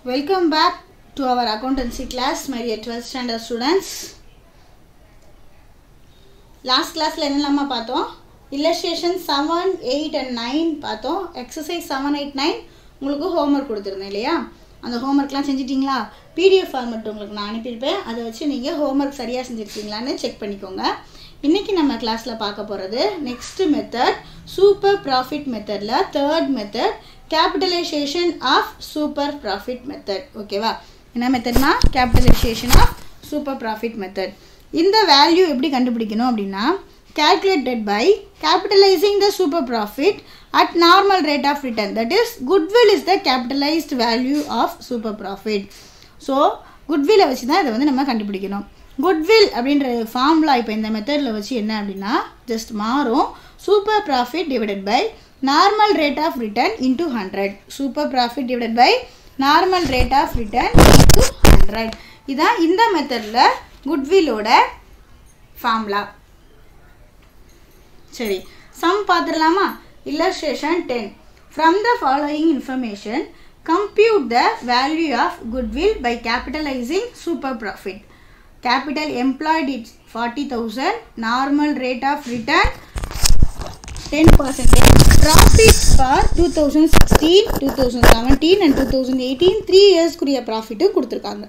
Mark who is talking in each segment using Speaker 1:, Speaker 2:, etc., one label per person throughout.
Speaker 1: Welcome back to our accountancy class, my dear 12th standard students. Last class la enna paathom illustration 7, 8 and 9 paathom. Exercise 7, 8, 9 உங்களுக்கு homework கொடுத்திருந்தேன் இல்லையா? அந்த homeworkலாம் செஞ்சிட்டீங்களா? PDF format உங்களுக்கு நான் அனுப்பியிருப்பேன். அதை வச்சு நீங்க homework சரியா செஞ்சிருக்கீங்களான்னு செக் பண்ணிக்கோங்க. இன்னைக்கு நம்ம கிளாஸ்ல பார்க்க போறது next method super profit methodல third method capitalization of super profit method. ஓகேவா? என்ன மெத்தட்னா capitalization of super profit method. இந்த வேல்யூ எப்படி கண்டுபிடிக்கணும் அப்படினா calculated by capitalizing the super profit at normal rate of return. That is, goodwill is the capitalized value of super profit. So goodwill வச்சு தான் இதை வந்து நம்ம கண்டுபிடிக்கணும். goodwill அப்படின்ற ஃபார்முலா இப்போ இந்த மெத்தட்ல வச்சு என்ன அப்படினா just மாறும் super profit divided by normal rate of return into 100. Super profit divided by normal rate of return into 100. இதான் இந்த மெத்தட்ல goodwill ஓட ஃபார்முலா. சரி, சம் பார்த்துடலாமா? Illustration 10. From the following information, compute the value of goodwill by capitalizing super profit. Capital employed is 40,000. Normal rate of return 10%. Profit for 2016, 2017 and 2018 3 years குரிய profit கொடுத்திருக்காங்க.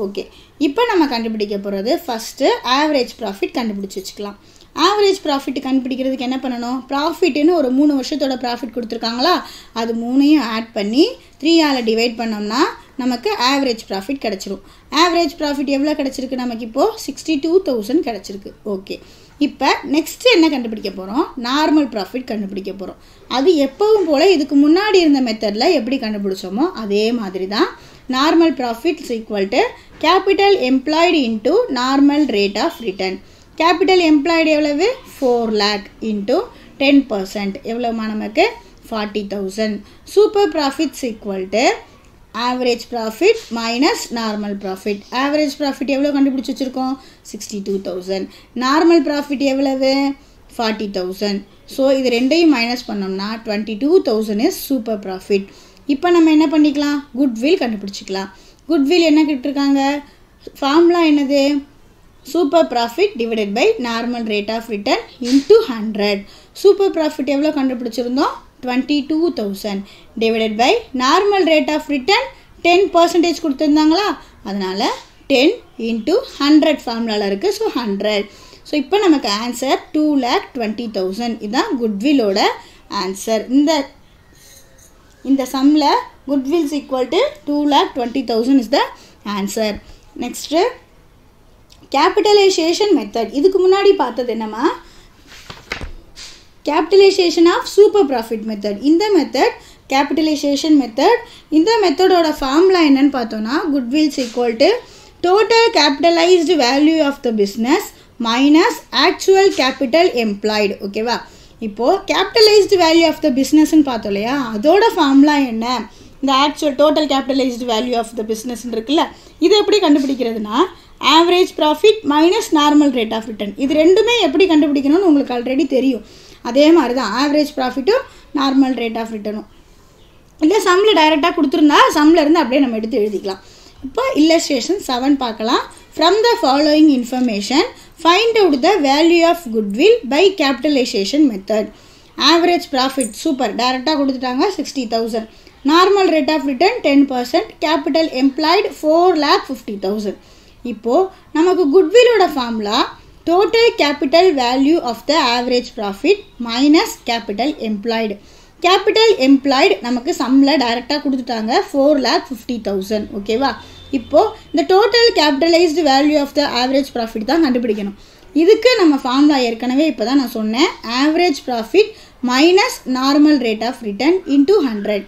Speaker 1: Okay, இப்போ நம்ம கண்டுபிடிக்க போகிறது ஃபர்ஸ்ட் ஆவரேஜ் ப்ராஃபிட் கண்டுபிடிச்சு வச்சுக்கலாம். Average profit கண்டுபிடிக்கிறதுக்கு என்ன பண்ணணும்? ப்ராஃபிட்னு ஒரு 3 வருஷத்தோட ப்ராஃபிட் கொடுத்துருக்காங்களா, அது 3ஐயும் ஆட் பண்ணி 3ஆல் டிவைட் பண்ணோம்னா நமக்கு ஆவரேஜ் ப்ராஃபிட் கிடச்சிரும். ஆவரேஜ் ப்ராஃபிட் எவ்வளோ கிடச்சிருக்கு? நமக்கு இப்போது 62,000 கிடச்சிருக்கு. ஓகே, இப்போ நெக்ஸ்ட் என்ன கண்டுபிடிக்க போகிறோம்? நார்மல் ப்ராஃபிட் கண்டுபிடிக்க போகிறோம். அது எப்பவும் போல் இதுக்கு முன்னாடி இருந்த மெத்தடில் எப்படி கண்டுபிடிச்சோமோ அதே மாதிரி தான். Normal profit is equal to capital employed into normal rate of return. Capital employed எவ்வளவு? 4 lakh இன்ட்டு 10% எவ்வளோமா? நமக்கு 40,000. Super profit is equal to average profit minus normal profit. Average profit எவ்வளோ கண்டுபிடிச்சி வச்சுருக்கோம்? 62,000. நார்மல் ப்ராஃபிட் எவ்வளவு? 40,000. ஸோ இது ரெண்டையும் minus பண்ணோம்னா 22,000 இஸ் சூப்பர் ப்ராஃபிட். இப்போ நம்ம என்ன பண்ணிக்கலாம்? குட்வில் கண்டுபிடிச்சிக்கலாம். குட்வில் என்ன கிட்டிருக்காங்க? ஃபார்முலா என்னது? Super profit divided by normal rate of return into 100. Super profit எவ்வளோ கண்டுபிடிச்சிருந்தோம்? 22,000 divided by normal rate of return 10% கொடுத்துருந்தாங்களா, அதனால் 10 இன்ட்டு 100 ஃபார்முலாவில் இருக்குது. ஸோ 100. ஸோ இப்போ நமக்கு ஆன்சர் 2,20,000. இதுதான் குட்வில்லோட ஆன்சர். இந்த சம்மில் goodwill is equal to 2,20,000 is the answer. Next, capitalization method. இதுக்கு முன்னாடி பார்த்தது என்னமா? capitalization of super profit method. இந்த மெத்தட் capitalization method. இந்த மெத்தடோட ஃபார்முலா என்னன்னு பார்த்தோம்னா goodwill is equal to total capitalized value of the business minus actual capital employed. ஓகேவா? இப்போது கேபிட்டலைஸ்டு வேல்யூ ஆஃப் த பிஸ்னஸ்ன்னு பார்த்தோம் இல்லையா, அதோட ஃபார்முலா என்ன? இந்த actual total capitalised value of the பிஸ்னஸ்ன்னு இருக்குல்ல, இது எப்படி கண்டுபிடிக்கிறதுனா average profit minus normal rate of return. இது ரெண்டுமே எப்படி கண்டுபிடிக்கணும்னு உங்களுக்கு ஆல்ரெடி தெரியும். அதே மாதிரி தான் ஆவரேஜ் ப்ராஃபிட்டும் நார்மல் ரேட் ஆஃப் ரிட்டர்னும். இல்லை சம்மில் டைரெக்டாக கொடுத்துருந்தா சம்மில் இருந்து அப்படியே நம்ம எடுத்து எழுதிக்கலாம். இப்போ illustration 7 பார்க்கலாம். From the following information, find out the value of goodwill by capitalization method. Average profit super டைரெக்டாக கொடுத்துட்டாங்க 60,000. Normal rate of return 10%. Capital employed 4,50,000. இப்போது நமக்கு குட்வில்லோட formula total capital value of the average profit minus capital employed. Capital employed நமக்கு சம்மில் டைரெக்டாக கொடுத்துட்டாங்க 4,50,000. ஓகேவா? இப்போது இந்த total capitalised value of the average profit தான் கண்டுபிடிக்கணும். இதுக்கு நம்ம ஃபார்முலா ஏற்கனவே இப்போ தான் நான் சொன்னேன். Average profit minus normal rate of return into 100.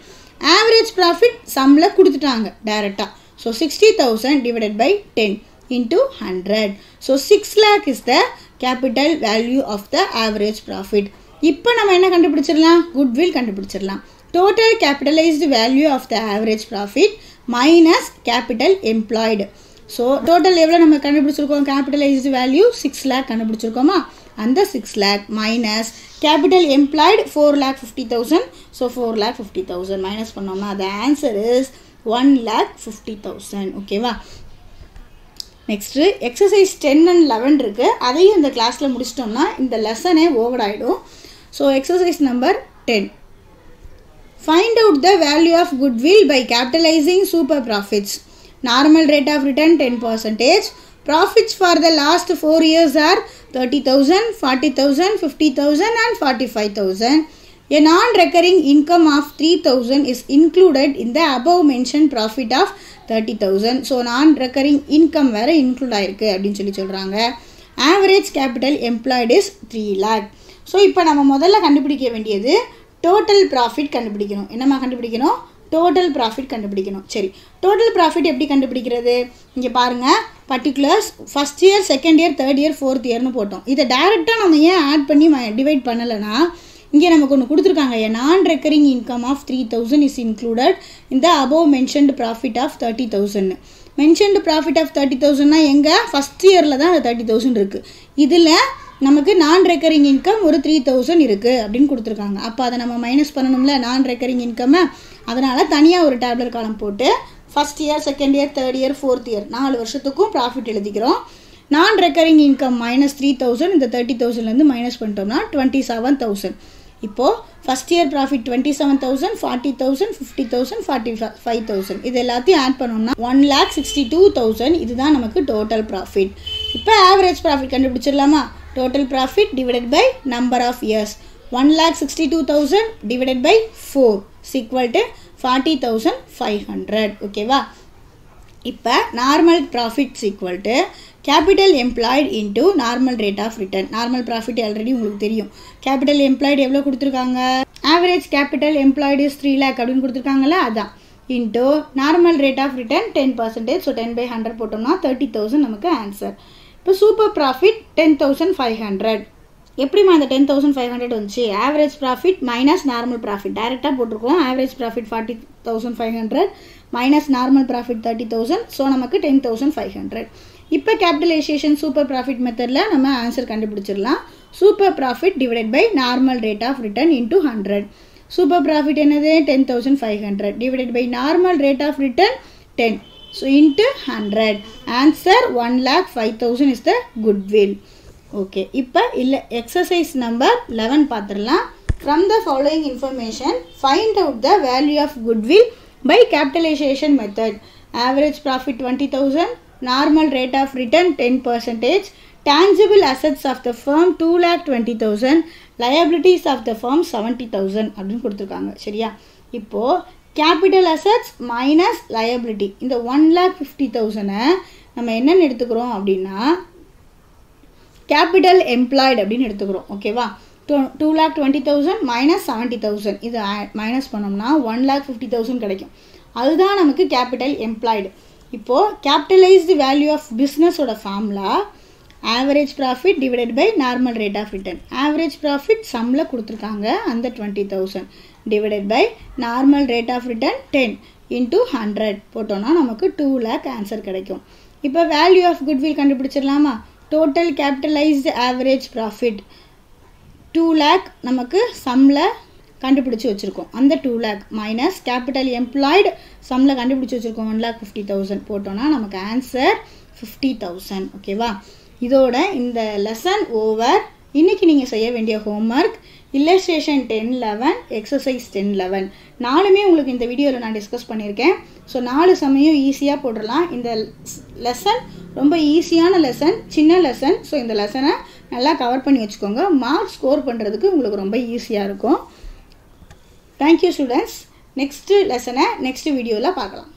Speaker 1: Average profit சம்மில் கொடுத்துட்டாங்க டைரெக்டாக. So 60,000 divided by 10 into 100. So 6 lakh is the capital value of the average profit. இப்போ நம்ம என்ன கண்டுபிடிச்சிடலாம்? குட்வில் கண்டுபிடிச்சிடலாம். Total capitalised value of the average profit minus capital employed. So total எவ்வளோ நம்ம கண்டுபிடிச்சிருக்கோம்? கேபிட்டலைஸ்டு வேல்யூ 6 lakh கண்டுபிடிச்சிருக்கோமா, அந்த 6 lakh minus capital employed 4,50,000. So 4,50,000 minus பண்ணோம்னா the answer is 1,50,000. ஓகேவா? நெக்ஸ்ட்டு எக்ஸசைஸ் 10 and 11 இருக்குது. அதையும் இந்த கிளாஸில் முடிச்சிட்டோம்னா இந்த லெசனே ஓவர் ஆகிடும். So exercise number 10. Find out the value of goodwill by capitalizing super profits. Normal rate of return 10%. Profits for the last 4 years are 30,000, 40,000, 50,000 and 45,000. A non-recurring income of 3,000 is included in the above mentioned profit of 30,000. So non-recurring income வேற include ஆயிருக்கு அப்படின்னு சொல்றாங்க. Average capital employed is 3 lakh. So இப்போ நம்ம முதல்ல கண்டுபிடிக்க வேண்டியது total profit கண்டுபிடிக்கணும். என்னம்மா கண்டுபிடிக்கணும்? டோட்டல் ப்ராஃபிட் கண்டுபிடிக்கணும். சரி, டோட்டல் ப்ராஃபிட் எப்படி கண்டுபிடிக்கிறது? இங்கே பாருங்கள், particulars first year, second year, third year, fourth இயர்னு போட்டோம். இதை டேரெக்டாக நம்ம ஏன் ஆட் பண்ணி டிவைட் பண்ணலைன்னா, இங்கே நமக்கு ஒன்று கொடுத்துருக்காங்க. Non recurring income of 3,000 is included இந்த above mentioned profit of 30,000. Mentioned profit of 30,000னா எங்கே? ஃபஸ்ட் இயரில் தான் அந்த 30,000 இருக்குது. இதில் நமக்கு நான் ரெக்கரிங் இன்கம் ஒரு 3,000 இருக்குது அப்படின்னு கொடுத்துருக்காங்க. அப்போ அதை நம்ம மைனஸ் பண்ணணும்ல நான் ரெக்கரிங் இன்கம்மை. அதனால் தனியாக ஒரு டேப்லர் காலம் போட்டு first year, second year, third year, fourth year 4 வருஷத்துக்கும் ப்ராஃபிட் எழுதிக்கிறோம். நான் ரெக்கரிங் இன்கம் மைனஸ் 3,000 இந்த 30,000லேருந்து மைனஸ் பண்ணிட்டோம்னா 27,000. இப்போது ஃபஸ்ட் இயர் ப்ராஃபிட் 27,000, 40,000, 50,000, 45,000 இது எல்லாத்தையும் ஆட் பண்ணோம்னா 1,62,000. இதுதான் நமக்கு டோட்டல் ப்ராஃபிட். இப்போ ஆவரேஜ் ப்ராஃபிட் கண்டுபிடிச்சிடலாமா? Total profit divided by number of years. 1,62,000 divided by 4 is equal to 40,500. ஓகேவா? இப்போ normal profit is equal to capital employed into normal rate of return. Normal profit already உங்களுக்கு தெரியும். Capital employed எவ்வளோ கொடுத்துருக்காங்க? Average capital employed is 3 lakh அப்படின்னு கொடுத்துருக்காங்களா, அதான் into normal rate of return 10%. So 10/100 போட்டோம்னா 30,000 நமக்கு ஆன்சர். இப்போ சூப்பர் ப்ராஃபிட் 10,500. எப்படிமா அந்த 10,500 வந்துச்சு? Average profit minus normal profit டைரெக்டாக போட்டிருக்கோம். Average profit 40,500 minus normal profit 30,000. So நமக்கு 10,500. இப்போ கேபிட்டலைசேஷன் சூப்பர் ப்ராஃபிட் மெத்தடில் நம்ம ஆன்சர் கண்டுபிடிச்சிடலாம். Super profit divided by normal rate of return into 100. Super profit என்னது? 10,500 divided by normal rate of return 10. So into 100. Answer 1,05,000 is the goodwill. Okay. இப்போ இல்லை exercise number 11 பார்த்துடலாம். From the following information, find out the value of goodwill by capitalization method. Average profit 20,000, normal rate of return 10%, tangible assets of the firm 2,20,000, liabilities of the firm 70,000 அப்படின்னு கொடுத்துருக்காங்க. சரியா? இப்போது capital assets minus liability இந்த 1,50,000 நம்ம என்னென்னு எடுத்துக்கிறோம் அப்படின்னா capital employed அப்படின்னு எடுத்துக்கிறோம். ஓகேவா? 2,20,000 மைனஸ் 70,000 இது மைனஸ் பண்ணோம்னா 1,50,000 கிடைக்கும். அதுதான் நமக்கு கேபிட்டல் எம்ப்ளாய்டு. இப்போது கேபிட்டலைஸ்டு வேல்யூ ஆஃப் பிஸ்னஸோட formula average profit divided by normal rate of return. Average profit சம்மில் கொடுத்துருக்காங்க அந்த 20,000 divided by normal rate of return 10 into 100 போட்டோம்னா நமக்கு 2 lakh ஆன்சர் கிடைக்கும். இப்போ வேல்யூ ஆஃப் குட்வில் கண்டுபிடிச்சிடலாமா? Total capitalised average profit 2 lakh நமக்கு சம்மில் கண்டுபிடிச்சி வச்சுருக்கோம். அந்த 2 lakh மைனஸ் கேபிட்டல் எம்ப்ளாய்டு சம்மில் கண்டுபிடிச்சி வச்சுருக்கோம் 1,50,000 போட்டோம்னா நமக்கு ஆன்சர் 50,000. ஓகேவா? இதோட இந்த லெசன் ஓவர். இன்றைக்கி நீங்கள் செய்ய வேண்டிய ஹோம்ஒர்க் illustration 10-11, exercise 10-11 நாலுமே உங்களுக்கு இந்த வீடியோவில் நான் டிஸ்கஸ் பண்ணியிருக்கேன். ஸோ 4 சமயம் ஈஸியாக போடலாம். இந்த லெசன் ரொம்ப ஈஸியான லெசன், சின்ன லெசன். ஸோ இந்த லெசனை நல்லா கவர் பண்ணி வச்சுக்கோங்க. மார்க் ஸ்கோர் பண்ணுறதுக்கு உங்களுக்கு ரொம்ப ஈஸியாக இருக்கும். Thank you students. நெக்ஸ்ட்டு லெசனை நெக்ஸ்ட் வீடியோவில் பார்க்கலாம்.